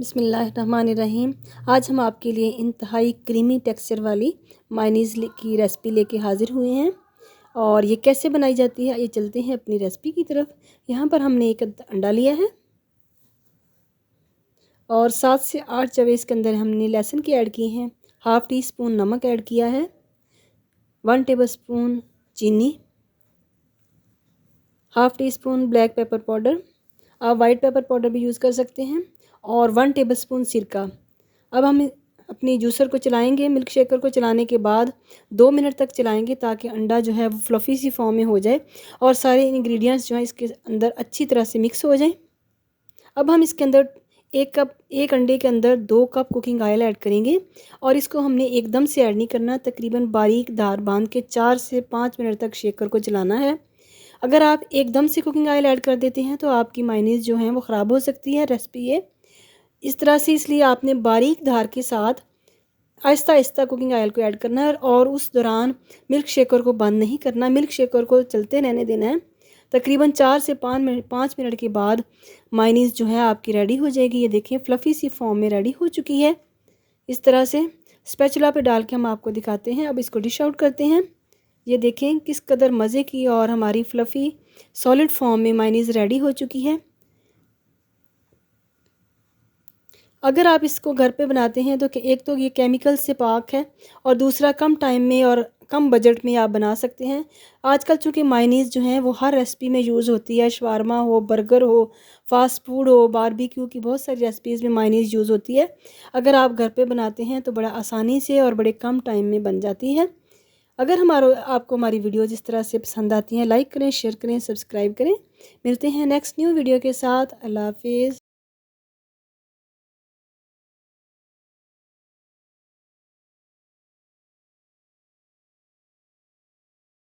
बिस्मिल्लाहिर्रहमानिर्रहीम। आज हम आपके लिए इंतहाई क्रीमी टेक्सचर वाली मायनीज़ की रेसिपी लेके हाज़िर हुए हैं। और ये कैसे बनाई जाती है, ये चलते हैं अपनी रेसिपी की तरफ। यहाँ पर हमने एक अंडा लिया है और 7 से 8 चवे इसके अंदर हमने लहसुन के ऐड किए हैं। हाफ़ टी स्पून नमक ऐड किया है, 1 टेबलस्पून चीनी, half tea spoon black pepper powder, आप वाइट पेपर पाउडर भी यूज़ कर सकते हैं, और 1 टेबलस्पून सिरका। अब हम अपनी जूसर को चलाएंगे। मिल्क शेकर को चलाने के बाद 2 मिनट तक चलाएंगे ताकि अंडा जो है वो फ्लफ़ी सी फॉर्म में हो जाए और सारे इंग्रेडिएंट्स जो हैं इसके अंदर अच्छी तरह से मिक्स हो जाएं। अब हम इसके अंदर एक अंडे के अंदर 2 कप कुकिंग ऑयल ऐड करेंगे और इसको हमने एकदम से ऐड नहीं करना, तकरीबन बारीक धार बांध के 4 से 5 मिनट तक शेकर को चलाना है। अगर आप एकदम से कुकिंग ऑयल ऐड कर देते हैं तो आपकी मायनीज़ जो है वो ख़राब हो सकती है रेसिपी ये इस तरह से। इसलिए आपने बारीक धार के साथ आहिस्ता आहिस्ता कुकिंग ऑयल को ऐड करना है और उस दौरान मिल्क शेकर को बंद नहीं करना, मिल्क शेकर को चलते रहने देना है। तकरीबन 4 से 5 मिनट के बाद मायनीज़ जो है आपकी रेडी हो जाएगी। ये देखिए फ्लफ़ी सी फॉर्म में रेडी हो चुकी है। इस तरह से स्पैचुला पे डाल के हम आपको दिखाते हैं। अब इसको डिश आउट करते हैं। ये देखें किस कदर मज़े की और हमारी फ्लफ़ी सॉलिड फॉर्म में मायनीज़ रेडी हो चुकी है। अगर आप इसको घर पे बनाते हैं तो एक तो ये केमिकल से पाक है और दूसरा कम टाइम में और कम बजट में आप बना सकते हैं। आजकल चूँकि मायनीज़ जो है वो हर रेसिपी में यूज़ होती है, शवारमा हो, बर्गर हो, फ़ास्ट फूड हो, बारबेक्यू की बहुत सारी रेसिपीज़ में मायनीज़ यूज़ होती है। अगर आप घर पे बनाते हैं तो बड़ा आसानी से और बड़े कम टाइम में बन जाती है। अगर आपको हमारी वीडियो जिस तरह से पसंद आती हैं, लाइक करें, शेयर करें, सब्सक्राइब करें। मिलते हैं नेक्स्ट न्यू वीडियो के साथ। अल्लाह हाफ़िज़।